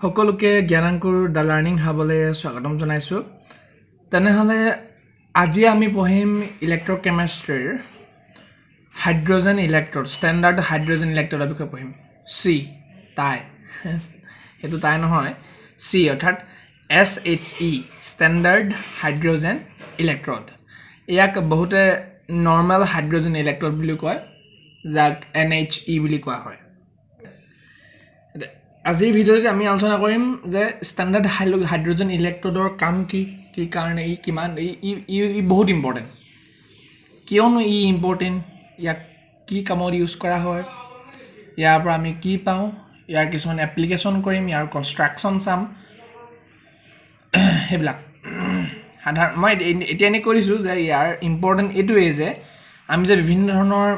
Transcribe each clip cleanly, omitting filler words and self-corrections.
সকলোকে জ্ঞানাংকুৰ the learning হাবলে স্বাগতম জনাইছো। তেনেহলে আজি আমি পঢ়িম ইলেক্ট্ৰকেমিষ্ট্ৰিৰ হাইড্ৰোজেন ইলেক্ট্ৰড ষ্টেণ্ডাৰ্ড হাইড্ৰোজেন ইলেক্ট্ৰডৰ বিষয়ে পঢ়িম। সি তাই হেতু তাই নহয়, সি অৰ্থাৎ SHE ষ্টেণ্ডাৰ্ড হাইড্ৰোজেন ইলেক্ট্ৰড। ইয়াক বহুতে নৰ্মেল হাইড্ৰোজেন ইলেক্ট্ৰড বুলি কয়, যাক NHE বুলি কোৱা হয়। আজিৰ ভিডিঅ'তে আমি আলোচনা কৰিম যে ষ্টেণ্ডাৰ্ড হাইড্ৰোজেন ইলেক্ট্ৰডৰ কাম কি কাৰণে কিমান বহুত ইম্পৰ্টেণ্ট, কিয়নো ইম্পৰ্টেণ্ট, ইয়াক কি কামত ইউজ কৰা হয়, ইয়াৰ পৰা আমি কি পাওঁ, ইয়াৰ কিছুমান এপ্লিকেশ্যন কৰিম, ইয়াৰ কনষ্ট্ৰাকশ্যন চাম, সেইবিলাক সাধাৰণ মই এতিয়া এনেই কৰিছোঁ যে ইয়াৰ ইম্পৰ্টেণ্ট এইটোৱেই যে আমি যে বিভিন্ন ধৰণৰ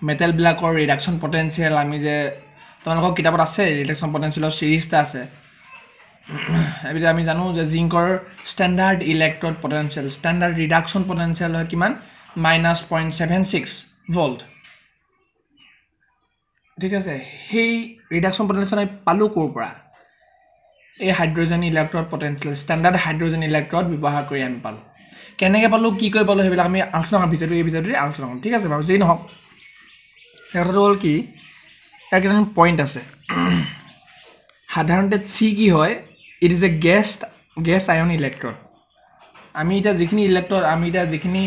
মেটেলবিলাকৰ ৰিডাকশ্যন পটেঞ্চিয়েল, আমি যে তোমালোকৰ কিতাপত আছে ৰিডাকশ্যন পটেঞ্চিয়েলৰ চিৰিজ এটা আছে, এতিয়া আমি জানো যে জিংকৰ standard electrode potential, standard reduction potential হয় কিমান, -0.76 ভল্ট। ঠিক আছে, সেই ৰিডাকশ্যন পটেঞ্চিয়েল আমি পালোঁ ক'ৰ পৰা? এই hydrogen electrode potential standard hydrogen electrode ব্যৱহাৰ কৰি আমি পালোঁ। কেনেকৈ পালোঁ, কি কৰি পালোঁ, সেইবিলাক আমি আলোচনা কৰিম এই ভিডিঅ'টোতে আলোচনা কৰিম। ঠিক আছে বাৰু, যেই নহওক কথাটো হ'ল কি, ইয়াৰ কেইটামান পইণ্ট আছে। সাধাৰণতে চি কি হয়, it is A gas ion electrode. আমি এতিয়া যিখিনি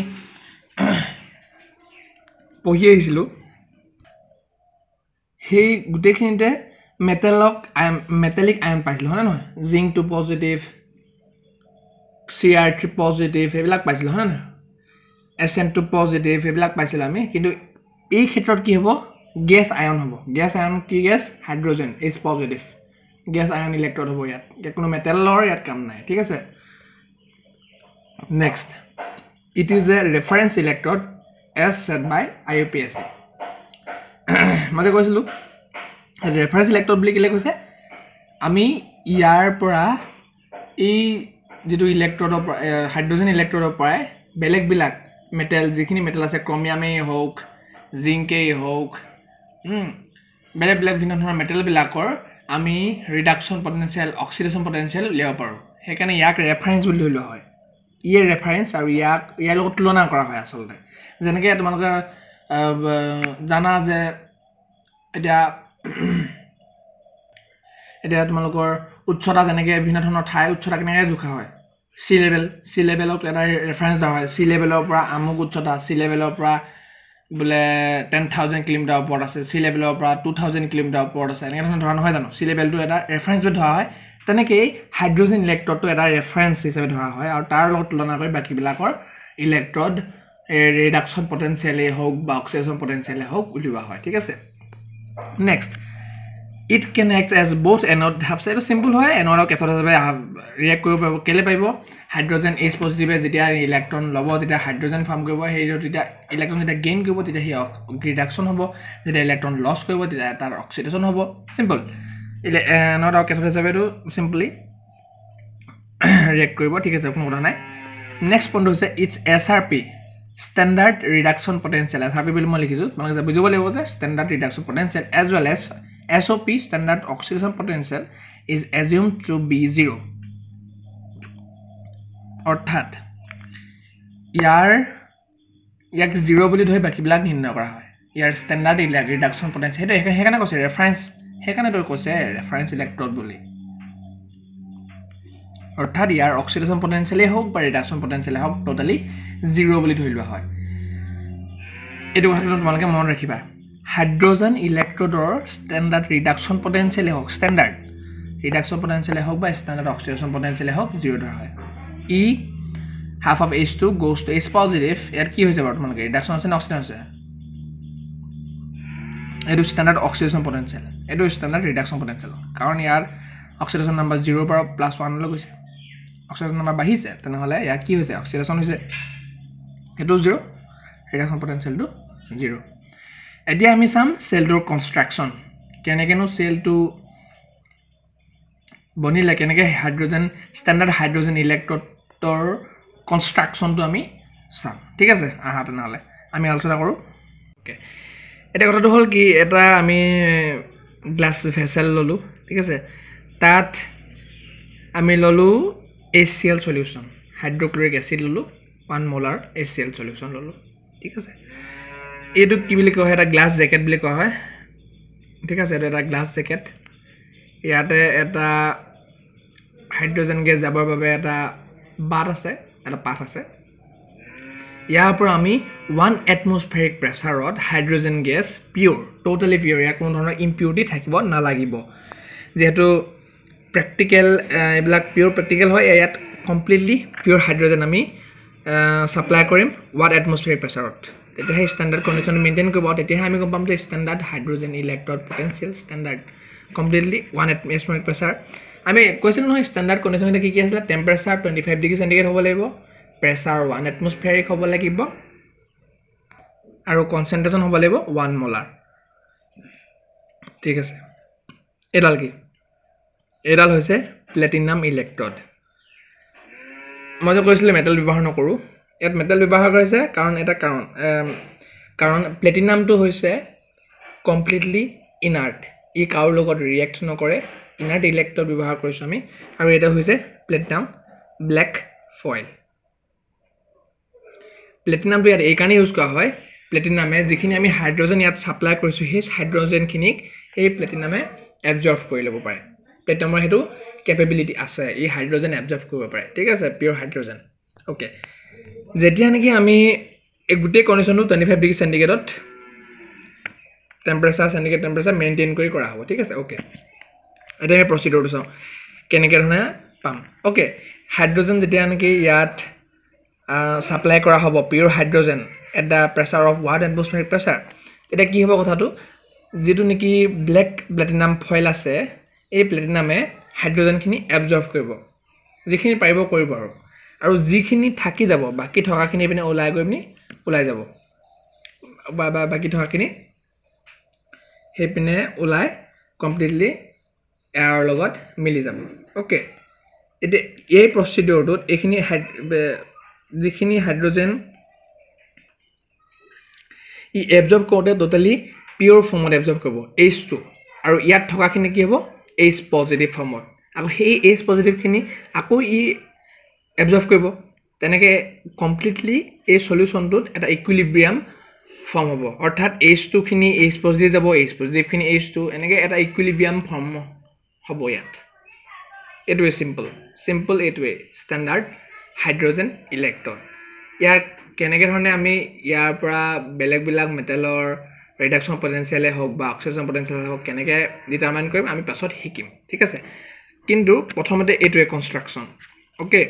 পঢ়ি আহিছিলোঁ সেই গোটেইখিনিতে মেটেলিক আয়ন পাইছিলোঁ, হয়নে নহয়? জিংক 2 পজিটিভ, Cr3 পজিটিভ, এইবিলাক পাইছিলোঁ, হয়নে নহয়? Sn2 পজিটিভ, এইবিলাক পাইছিলোঁ আমি। কিন্তু এই ক্ষেত্ৰত কি হ'ব, গেছ আয়ন হ'ব। গেছ আয়ন কি gas? Hydrogen, H positive gas ion electrode হ'ব। ইয়াত কোনো মেটেলৰ ইয়াত কাম নাই। ঠিক আছে, next, it is a reference electrode as set by IUPAC। মই যে কৈছিলোঁ ৰেফাৰেঞ্চ ইলেক্ট্ৰড বুলি কেলৈ কৈছে, আমি ইয়াৰ পৰা এই যিটো ইলেক্ট্ৰডৰ পৰা হাইড্ৰোজেন ইলেক্ট্ৰডৰ পৰাই বেলেগবিলাক মেটেল, যিখিনি মেটেল আছে, ক্ৰমিয়ামেই হওক, জিংকেই হওক, বেলেগ বিভিন্ন ধৰণৰ মেটেলবিলাকৰ আমি ৰিডাকশ্যন পটেঞ্চিয়েল, অক্সিডেশ্যন পটেঞ্চিয়েল উলিয়াব পাৰোঁ। সেইকাৰণে ইয়াক ৰেফাৰেঞ্চ বুলি ধৰি লোৱা হয়। ইয়াৰ ৰেফাৰেঞ্চ আৰু ইয়াৰ লগত তুলনা কৰা হয় আচলতে। যেনেকৈ তোমালোকে জানা যে এতিয়া তোমালোকৰ উচ্চতা, যেনেকৈ বিভিন্ন ধৰণৰ ঠাইৰ উচ্চতা কেনেকৈ জোখা হয়, চি লেভেলক এটা ৰেফাৰেঞ্চ দিয়া হয়। চি লেভেলৰ পৰা আমুক উচ্চতা, চি লেভেলৰ পৰা বোলে 10,000 কিলোমিটাৰ ওপৰত আছে, চি লেভেলৰ পৰা 2,000 কিলোমিটাৰ ওপৰত আছে, এনেকৈ ধৰণৰ নহয় জানো? চি লেভেলটো এটা ৰেফাৰেঞ্চ বুলি ধৰা হয়। তেনেকেই হাইড্ৰোজেন ইলেক্ট্ৰডটো এটা ৰেফাৰেঞ্চ হিচাপে ধৰা হয়, আৰু তাৰ লগত তুলনা কৰি বাকীবিলাকৰ ইলেক্ট্ৰড ৰিডাকশ্যন পটেঞ্চিয়েলেই হওক বা অক্সিডেশ্যন পটেঞ্চিয়েলেই হওক উলিওৱা হয়। ঠিক আছে, next, it can act as both anode half. এইটো চিম্পল হয়, এনড আৰু কেথড হিচাপে ৰিয়েক্ট কৰিব পাৰিব। কেলৈ পাৰিব? হাইড্ৰোজেন H পজিটিভে যেতিয়া ইলেক্ট্ৰন ল'ব, তেতিয়া হাইড্ৰোজেন ফৰ্ম কৰিব, তেতিয়া ইলেক্ট্ৰন যেতিয়া গেইন কৰিব তেতিয়া সেই ৰিডাকশ্যন হ'ব, যেতিয়া ইলেক্ট্ৰন লছ কৰিব তেতিয়া তাৰ অক্সিডেশ্যন হ'ব। চিম্পল, এনড আৰু কেথড হিচাপেতো চিম্পলি ৰিয়েক্ট কৰিব। ঠিক আছে, কোনো কথা নাই। নেক্সট পইণ্টটো হৈছে it's SRP standard reduction potential. SRP বুলি মই লিখিছোঁ, তোমালোকে বুজিব লাগিব যে standard reduction potential as well as SOP standard oxidation potential is assumed to be 0। অৰ্থাৎ ইয়াক 0 বুলি ধৰি বাকীবিলাক নিৰ্ণয় কৰা হয়। ইয়াৰ ষ্টেণ্ডাৰ্ড ৰিডাকশ্যন পটেঞ্চিয়েল, সেইটো সেইকাৰণে কৈছে ৰেফাৰেঞ্চ, সেইকাৰণেতো কৈছে ৰেফাৰেঞ্চ ইলেক্ট্ৰড বুলি। অৰ্থাৎ ইয়াৰ অক্সিডেশ্যন পটেঞ্চিয়েলেই হওক বা ৰিডাকশ্যন পটেঞ্চিয়েলেই হওক টোটেলি 0 বুলি ধৰি লোৱা হয়। এইটো কথাটো তোমালোকে মনত ৰাখিবা। হাইড্ৰোজেন ইলেক্ট্ৰডৰ ষ্টেণ্ডাৰ্ড ৰিডাকশ্যন পটেঞ্চিয়েলেই হওক, ষ্টেণ্ডাৰ্ড ৰিডাকশ্যন পটেঞ্চিয়েলেই হওক বা ষ্টেণ্ডাৰ্ড অক্সিডেশ্যন পটেঞ্চিয়েলেই হওক 0 ধৰা হয়। Half of H2 goes to H positive. ইয়াত কি হৈছে বাৰু, তোমালোকে ৰিডাকশ্যন হৈছে নে অক্সিডেশ্যন হৈছে? এইটো ষ্টেণ্ডাৰ্ড অক্সিডেশ্যন পটেঞ্চিয়েল, এইটো ষ্টেণ্ডাৰ্ড ৰিডাকশ্যন পটেঞ্চিয়েল, কাৰণ ইয়াৰ অক্সিডেশ্যন নাম্বাৰ 0 পৰা +1লৈ গৈছে, অক্সিডেশ্যন নাম্বাৰ বাঢ়িছে, তেনেহ'লে ইয়াৰ কি হৈছে, অক্সিডেশ্যন হৈছে, সেইটো 0, ৰিডাকশ্যন পটেঞ্চিয়েলটো 0। এতিয়া আমি চাম চেলটোৰ কনষ্ট্ৰাকশ্যন, কেনেকৈনো চেলটো বনিলে, কেনেকৈ ষ্টেণ্ডাৰ্ড হাইড্ৰোজেন ইলেক্ট্ৰডৰ কনষ্ট্ৰাকশ্যনটো আমি চাম। ঠিক আছে, আহা তেনেহ'লে আমি আলোচনা কৰোঁ। অ'কে, এতিয়া কথাটো হ'ল কি, এটা আমি গ্লাছ ভেচেল ল'লোঁ, ঠিক আছে তাত আমি ললো HCl সলিউশন হাইড্ৰোক্লোৰিক এসিড ললো 1 মোলাৰ HCl সলিউশন ললো ঠিক আছে এইটো কি বুলি কোৱা হয় এটা গ্লাছ জ্যাকেট বুলি কোৱা হয় ঠিক আছে এটা গ্লাছ জ্যাকেট ইয়াতে এটা হাইড্ৰোজেন গেছ যাবৰ বাবে এটা বাট আছে এটা পাথ আছে ইয়াৰ পৰা আমি 1 এটমস্ফেৰিক প্ৰেছাৰত hydrogen gas pure totally pure ইয়াৰ কোনো ধৰণৰ ইম্পিউৰিটি থাকিব নালাগিব যেহেতু প্ৰেক্টিকেল এইবিলাক পিওৰ প্ৰেক্টিকেল হয় ইয়াত কমপ্লিটলি পিওৰ হাইড্ৰোজেন আমি সাপ্লাই কৰিম 1 এটমস্ফেৰিক প্ৰেছাৰত তেতিয়াহে ষ্টেণ্ডাৰ্ড কণ্ডিশ্যন মেইনটেইন কৰিব তেতিয়াহে আমি গম পাম যে standard hydrogen electrode potential standard completely 1 atmospheric pressure আমি কৈছিল নহয় ষ্টেণ্ডাৰ্ড কণ্ডিশ্যন কি কি আছিল টেম্পাৰেচাৰ 25 ডিগ্ৰী সেন্টিগ্ৰেড হ'ব লাগিব প্ৰেছাৰ 1 এটমস্ফেৰিক হ'ব লাগিব আৰু কনসেন্ট্ৰেচন হ'ব লাগিব 1 মোলাৰ ঠিক আছে এডাল কি এডাল হৈছে প্লেটিনাম ইলেক্ট্ৰড মই যে কৈছিল মেটাল ব্যৱহাৰ নকৰো ইয়াত মেটাল ব্যৱহাৰ কৰিছে কাৰণ এটা কাৰণ প্লেটিনামটো হৈছে কমপ্লিটলি ইনাৰ্ট ই কাউৰ লগত ৰিএক্ট নকৰে ইনাৰ্ট ইলেক্ট্ৰড ব্যৱহাৰ কৰিছো আমি আৰু এটা হৈছে প্লেটিনাম ব্ল্যাক ফয়েল প্লেটিনামটো ইয়াত এই কাৰণে ইউজ কৰা হয় প্লেটিনামে যিখিনি আমি হাইড্ৰোজেন ইয়াত সাপ্লাই কৰিছো সেই হাইড্ৰোজেনখিনিক এই প্লেটিনামে এবজৰ্ব কৰি ল'ব পাৰে প্লেটিনামৰ হেতু কেপেবিলিটি আছে এই হাইড্ৰোজেন এবজৰ্ব কৰিব পাৰে ঠিক আছে পিওৰ হাইড্ৰোজেন ওকে যেতিয়া নেকি আমি এই গুটে কন্ডিশনটো 25 ডিগ্ৰী সেন্টিগ্ৰেডত টেম্পাৰেচাৰ মেইনটেইন কৰি কৰা হ'ব ঠিক আছে ওকে এটা আমি প্ৰসিডিউৰটো চাওঁ কেনেকৈ ধৰণে পাম ওকে হাইড্ৰোজেন যেতিয়া নেকি ইয়াত সাপ্লাই কৰা হ'ব pure hydrogen at the pressure of 1 atmospheric pressure এটা কি হ'ব কথাটো যেটো নেকি ব্ল্যাক প্লেটিনাম ফয়েল আছে এই প্লেটিনামে হাইড্ৰোজেনখিনি এবজৰ্ব কৰিব যিখিনি পাৰিব কৰিব আৰু যিখিনি থাকি যাব বাকি থকাখিনি পিনে ওলাই গৈ পিনে ওলাই যাব বাকি থকাখিনি হেপিনে ওলাই কমপ্লিটলি এয়াৰ লগত মিলি যাব ওকে এতে এই প্ৰসিডিউৰটোত এইখিনি যিখিনি হাইড্ৰোজেন ই এবজৰ্ব কৰোতে টোটালি পিওৰ ফৰ্মত এবজৰ্ব কৰিব H2 আৰু ইয়াত থকাখিনি কি হ'ব H পজিটিভ ফৰ্মত আৰু সেই H পজিটিভ খিনি আকৌ ই এবজৰ্ব কৰিব তেনেকে কমপ্লিটলি এই সলিউশনটোত এটা ইকুইলিব্ৰিয়াম ফৰ্ম হ'ব অৰ্থাৎ H2 খিনি H পজিটিভ যাব H পজিটিভ খিনি H2 এনেকে এটা ইকুইলিব্ৰিয়াম ফৰ্ম হ'ব ইয়াত এটোৱে সিম্পল এটোৱে ষ্টেণ্ডাৰ্ড হাইড্ৰোজেন ইলেক্ট্ৰড ইয়াৰ কেনেকৈ ধৰণে আমি ইয়াৰ পৰা বেলেগ মেটেলৰ ৰিডাকশন পটেনশিয়ালে হোক বা অক্সিডেশন পটেনশিয়ালে হোক কেনেকৈ ডিটাৰমাইন কৰিম আমি পাছত শিকিম ঠিক আছে কিন্তু প্ৰথমতে এটোৱে কনস্ট্ৰাকচন ওকে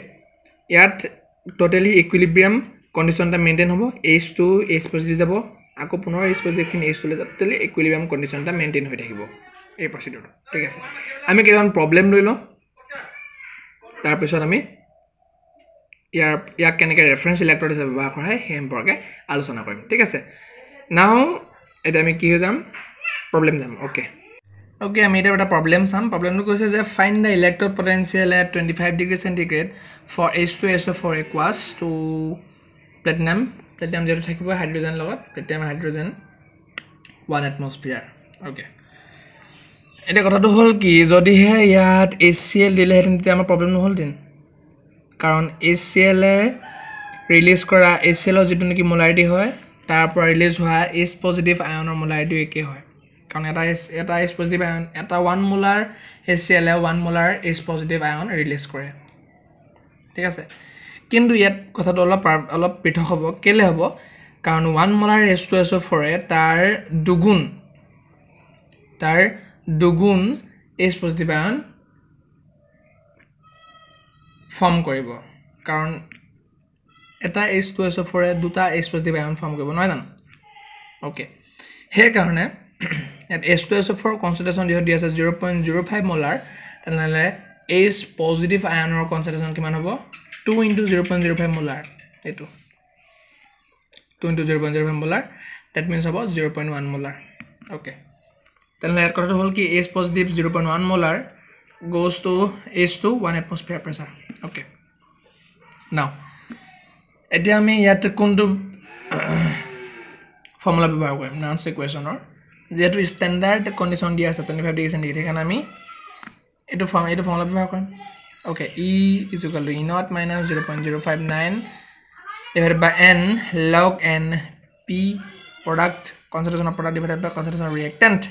ইয়াত টোটালি ইকুইলিব্ৰিয়াম কন্ডিশনটা মেইনটেইন হ'ব H2 H পজিটিভ যাব আকৌ পুনৰ H পজিটিভ খিনি H2 লৈ যাব টোটালি ইকুইলিব্ৰিয়াম কন্ডিশনটা মেইনটেইন হৈ থাকিব এই প্ৰসিডিউৰটো ঠিক আছে আমি কেইটামান প্ৰবলেম লৈ লওঁ তাৰ পিছত আমি ইয়াক কেনেকৈ ৰেফাৰেন্স ইলেক্ট্ৰড হিচাপে ব্যৱহাৰ কৰা হয় সেই সম্পৰ্কে আলোচনা কৰিম ঠিক আছে নাও এটা আমি কি হৈ যাম প্ৰবলেম যাম ওকে আমি এটা প্ৰবলেম চাম প্ৰবলেমটো কৈছে যে find the electrode potential at 25 degree centigrade for H2SO4 equals to platinum যেটো থাকিব হাইড্ৰোজেন লগত প্লেটিনাম হাইড্ৰোজেন 1 এটমস্ফিয়াৰ ওকে এটা কথাটো হল কি যদিহে ইয়াত HCl দিলেহেঁতেন তেতিয়া আমাৰ প্ৰবলেম নহলহেঁতেন কাৰণ HCl ৰিলিজ কৰা HCl যেটো নেকি মোলাৰিটি হয় তাৰ পৰা ৰিলিজ হোৱা H পজিটিভ আয়নৰ মোলাৰিটি একে হয় কাৰণ এটা H পজিটিভ আয়ন এটা 1 molar HCl 1 molar H positive ion release কৰে ঠিক আছে কিন্তু ইয়াত কথাটো অলপ পৃথক হ'ব কেলে হ'ব কাৰণ 1 মোলাৰ H2SO4 তাৰ দুগুণ H পজিটিভ আয়ন ফৰ্ম কৰিব কাৰণ এটা H2SO4 দুটা H পজিটিভ আয়ন ফৰ্ম কৰিব নহয় জানো ওকে হে কাৰণে এট H2SO4 কনসেন্ট্ৰেচন দি আছে 0.05 মোলাৰ তেনেহলে H পজিটিভ আয়নৰ কনসেন্ট্ৰেচন কিমান হ'ব 2 * 0.05 মোলাৰ এটো 2 * 0.05 মোলাৰ that means হ'ব 0.1 মোলাৰ ওকে তেনেহলে ইয়াৰ কথাটো হল কি H positive 0.1 molar goes to H2 1 atmosphere pressure okay now এতিয়া আমি ইয়াত কোনটো ফৰ্মুলা ব্যৱহাৰ কৰিম নান্স ইকুৱেচনৰ যেটো স্ট্যান্ডাৰ্ড কন্ডিশন দিয়া আছে 25 ডিগ্ৰী সেন্টিগ্ৰেড এখানে আমি এইটো ফৰ্মুলা ব্যৱহাৰ কৰিম okay E is equal to E naught minus 0.059 divided by N log N P product concentration of product divided by concentration of reactant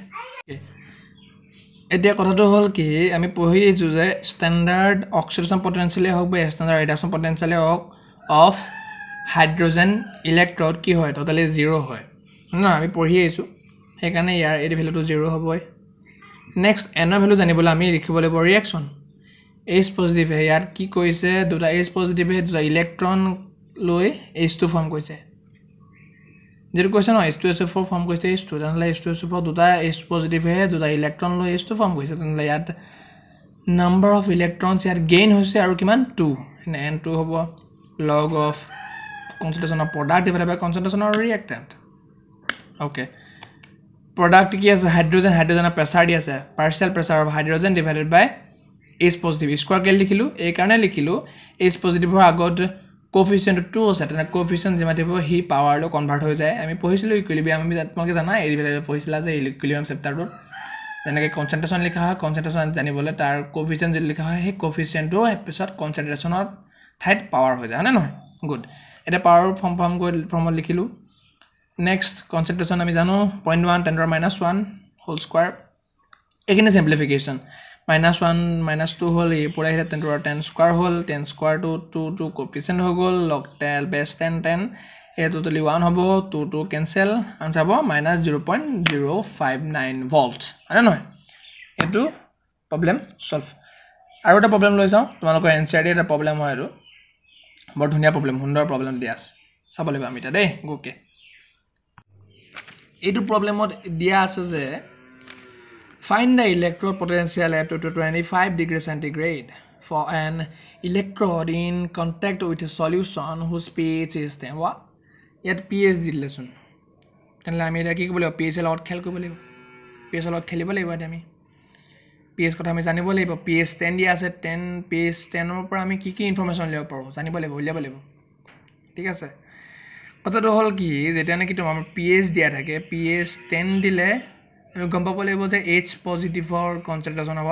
এতিয়া কথাটো হ'ল কি আমি পঢ়ি আছো যে স্ট্যান্ডার্ড অক্সিডেশন পটেনশিয়ালে হোক বা স্ট্যান্ডার্ড রিডাকশন পটেনশিয়ালে হোক অফ হাইড্রোজেন ইলেক্ট্রড কি হয় টোটালি 0 হয় না আমি পঢ়ি আছো সেইকাৰণে ইয়াৰ এই ভ্যালুটো 0 হ'বই নেক্সট n ভ্যালু জানিবলৈ আমি লিখিব লাগিব ৰিঅ্যাকশন H পজিটিভ হে ইয়াৰ কি কৈছে দুটা H পজিটিভ হে দুটা ইলেক্ট্ৰন লৈ H2 ফৰ্ম কৰিছে যেটো কোৱেশ্চন H2SO4 ফৰ্ম কৰিছে H2 তেনেহলে H2SO4 দুটা H পজিটিভ হে দুটা ইলেক্ট্ৰন লৈ H2 ফৰ্ম কৰিছে তেনেহলে ইয়াত নাম্বাৰ অফ ইলেক্ট্ৰনছ ইয়াত গেইন হৈছে আৰু কিমান 2 n2 হ'ব log of concentration of product divided by concentration of reactant okay product কি আছে হাইড্ৰোজেনৰ প্ৰেসাৰ দি আছে partial pressure of hydrogen divided by H positive square কেল লিখিলো এই কাৰণে লিখিলো H পজিটিভৰ আগত কোএফিচিয়েন্ট 2 আছে তেনে কোএফিচিয়েন্ট যেমাটিব হি পাৱাৰলৈ কনভাৰ্ট হৈ যায় আমি পঢ়িছিলো ইকুইলিব্ৰিয়াম আমি তোমাক জানা এই ভ্যালু পঢ়িছিলা যে ইকুইলিব্ৰিয়াম চেপ্টাৰটোত যেনেকৈ কনসেন্ট্ৰেচন লিখা হয় কনসেন্ট্ৰেচন জানিবলৈ তাৰ কোএফিচিয়েন্ট যদি লিখা হয় সেই কোএফিচিয়েন্টটো এপিসোড কনসেন্ট্ৰেচনৰ ঠাইত পাৱাৰ হৈ যায় হয়নে নহয় গুড এটা পাৱাৰ ফৰ্মত লিখিলো নেক্সট কনসেন্ট্ৰেচন আমি জানো 0.1 10 to the minus 1 whole square এখানে সিম্পলিফিকেশন -1 -2 হল এই পুরা এটা 10 to the 10 square hall 10 square to 2 কোএফিচিয়েন্ট হৈ গল log 10 base 10 10 এ টোটালি 1 হ'ব 2 ক্যান্সেল আনসার হ'ব -0.059 ভোল্ট আরে নহয় এটো প্রবলেম সলভ আৰু এটা প্ৰবলেম লৈ যাও তোমালোকৰ এনসাৰ এটা প্ৰবলেম হয় আৰু বৰ ধুনিয়া প্ৰবলেম সুন্দৰ প্ৰবলেম দিয়া আছে চাব লাগিব আমি এটা দেই ওকে এইটো প্ৰবলেমত দিয়া আছে যে find the electrode potential at 25 degrees centigrade for an electrode in contact with a solution whose pH is 10 what yet pH দিলেছন তেনলে আমি এটা কি কৰিব লাগিব pH লগত খেল কৰিব লাগিব pH লগত খেলিব লাগিব আমি pH কথা আমি জানিব লাগিব pH 10 দিয়া আছে 10 pH 10 ৰ পৰা আমি কি কি ইনফৰমেশন লিব পাৰো জানিব লাগিব উলিয়াব লাগিব ঠিক আছে কথাটো হল কি যেটা নাকি তোমাৰ pH দিয়া থাকে pH 10 দিলে আমি গম পাব লাগিব যে H পজিটিভৰ কনসেন্ট্ৰেচন হ'ব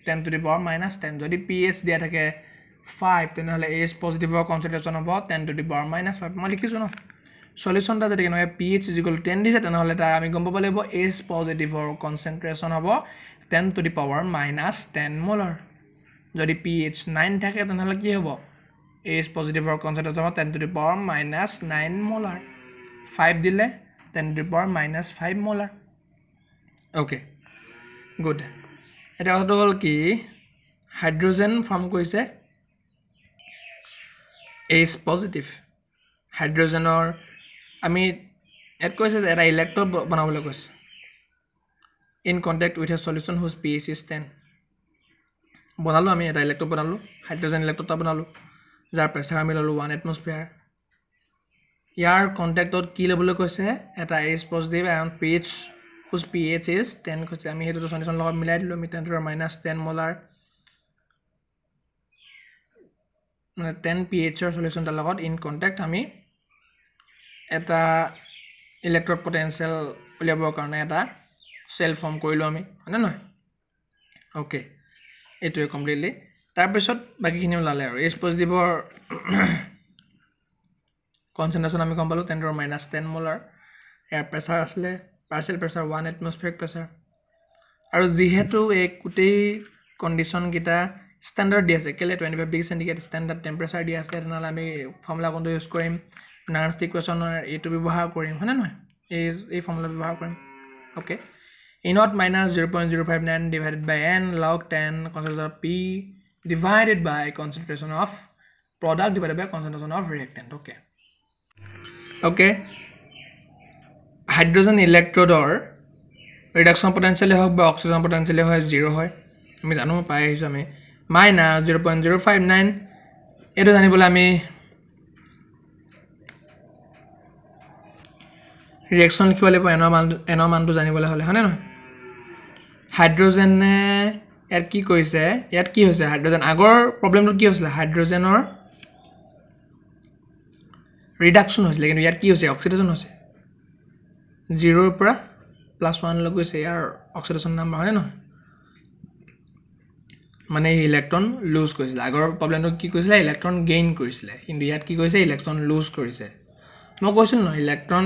10 to the power -10 যদি pH দিয়া থাকে 5 তেনেহলে H পজিটিভৰ কনসেন্ট্ৰেচন হ'ব 10 to the power -5 মই লিখিছো ন সলিউশনটা যদি কেনে pH 10 দিছে তেনেহলে তাৰ আমি গম পাব লাগিব H পজিটিভৰ কনসেন্ট্ৰেচন হ'ব 10 to the power -10 মোলাৰ যদি pH 9 থাকে তেনেহলে কি হ'ব H পজিটিভৰ কনসেন্ট্ৰেচন হ'ব 10 to the power -9 মোলাৰ 5 দিলে 10 to the power -5 molar okay good এটা কথা হল কি হাইড্ৰোজেন ফৰ্ম কৰিছে H পজিটিভ হাইড্ৰোজেনৰ আমি এড কৈছে এটা ইলেক্ট্ৰড বনাবলৈ কৈছে in contact with a solution whose pH is 10 বনালো আমি এটা ইলেক্ট্ৰড বনালো হাইড্ৰোজেন ইলেক্ট্ৰডটা বনালো যাৰ প্ৰেসাৰ আমি ললো 1 atmosphere ইয়াৰ কন্টাক্টত কি লবলৈ কৈছে এটা H positive and pH whose pH is 10 কৈছে আমি হেতু সলিউশন লগত মিলাই দিলো আমি 10 to the -10 মোলাৰ মানে 10 pH ৰ সলিউশনটা লগত ইন কন্টাক্ট আমি এটা ইলেক্ট্ৰড পটেনশিয়াল উলিয়াবৰ কাৰণে এটা সেল ফৰ্ম কৰিলো আমি হয়নে নহয় ওকে এটোৱে কমপ্লিটলি তাৰ পিছত বাকিখিনি ওলালে আৰু H পজিটিভৰ কনসেন্ট্ৰেচন আমি গম পালো 10 to the -10 মোলাৰ এয়াৰ প্ৰেসাৰ আছিল পাৰ্শিয়াল প্ৰেসাৰ 1 atmospheric প্ৰেসাৰ আৰু যেহেতু এই কুটেই কন্ডিশন গিটা স্ট্যান্ডাৰ্ড দি আছে কেলে 25 ডিগ্ৰী সেন্টিগ্ৰেড স্ট্যান্ডাৰ্ড টেম্পাৰেচাৰ দি আছে তেনেহলে আমি ফৰ্মুলা কোনটো ইউজ কৰিম নাৰ্স ইকুৱেচনৰ এটো ব্যৱহাৰ কৰিম হয়নে নহয় এই ফৰ্মুলা ব্যৱহাৰ কৰিম okay E naught minus 0.059 divided by N log 10 concentration of P divided by concentration of product divided by concentration of reactant okay okay hydrogen ইলেক্ট্ৰডৰ ৰিডাকশন পটেনশিয়াল হোক বা অক্সিজেন পটেনশিয়াল হয় 0 হয় আমি জানো পাই আহিছো আমি -0.059 এটো জানিবলৈ আমি ৰিঅ্যাকশন লিখিব লাগিব n মানটো জানিবলৈ হলে হয়নে নহয় হাইড্ৰোজেনে ইয়াত কি কৈছে ইয়াত কি হৈছে হাইড্ৰোজেন আগৰ প্ৰবলেমটো কি হৈছিল হাইড্ৰোজেনৰ ৰিডাকশন হৈছিল কিন্তু ইয়াত কি হৈছে অক্সিডেশন হৈছে 0 ৰ পৰা +1 লৈ গৈছে ইয়াৰ অক্সিডেশন নাম্বাৰ হয়নে নহয় মানে ইলেক্ট্ৰন লুজ কৰিছিলে আগৰ প্ৰব্লেমটো কি কৰিছিলে ইলেক্ট্ৰন গেইন কৰিছিলে কিন্তু ইয়াত কি কৰিছে ইলেক্ট্ৰন লুজ কৰিছে মই কৈছিলোঁ নহয় ইলেক্ট্ৰন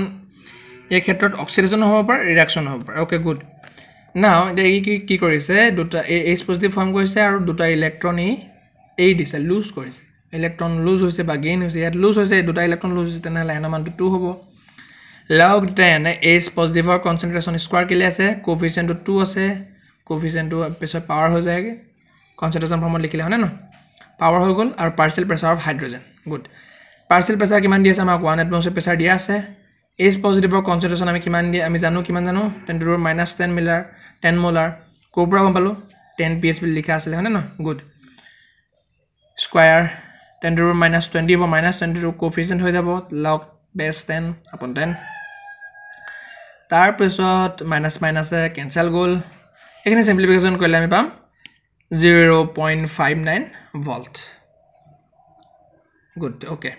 এই ক্ষেত্ৰত অক্সিডেশ্যন হ'ব পাৰে ৰিডাকশ্যন হ'ব পাৰে অ'কে গুড নাও এতিয়া ই কি কৰিছে দুটা এইচ পজিটিভ ফৰ্ম কৰিছে আৰু দুটা ইলেক্ট্ৰন এই দিছে লুজ কৰিছে ইলেক্ট্ৰন লুজ হৈছে বা গেইন হৈছে ইয়াত লুজ হৈছে দুটা ইলেক্ট্ৰন লুজ হৈছে তেনেহ'লে এনৰ মানটো 2 হ'ব লগ দেন এইচ পজিটিভৰ কনচেন্ট্ৰেশ্যন স্কোৱাৰ কেলে আছে কোফিচিয়েণ্টটো 2 আছে কোফিচিয়েণ্টটো পিছত পাৱাৰ হৈ যায়গৈ কনচেন্ট্ৰেশ্যন ফৰ্মত লিখিলে হয়নে নহয় পাৱাৰ হৈ গ'ল আৰু partial pressure of hydrogen good partial pressure কিমান দি আছে আমাক 1 এটমছৰ প্ৰেছাৰ দিয়া আছে এইচ পজিটিভৰ কনচেন্ট্ৰেশ্যন আমি কিমান দিয়ে আমি জানো কিমান জানো 10⁻⁻10 মিলাৰ 10 মোলাৰ ক'ৰ পৰা গম পালোঁ 10 pH বুলি লিখা আছিলে হয়নে নহয় গুড স্কোৱাৰ 10⁻20 হ'ব -22 কোফিচিয়েণ্ট হৈ যাব লগ বেছ 10/10 তাৰপিছত মাইনাছ মাইনাছে কেঞ্চেল গ'ল এইখিনি চিম্পলিফিকেশ্যন কৰিলে আমি পাম 0.59 ভল্ট গুড অ'কে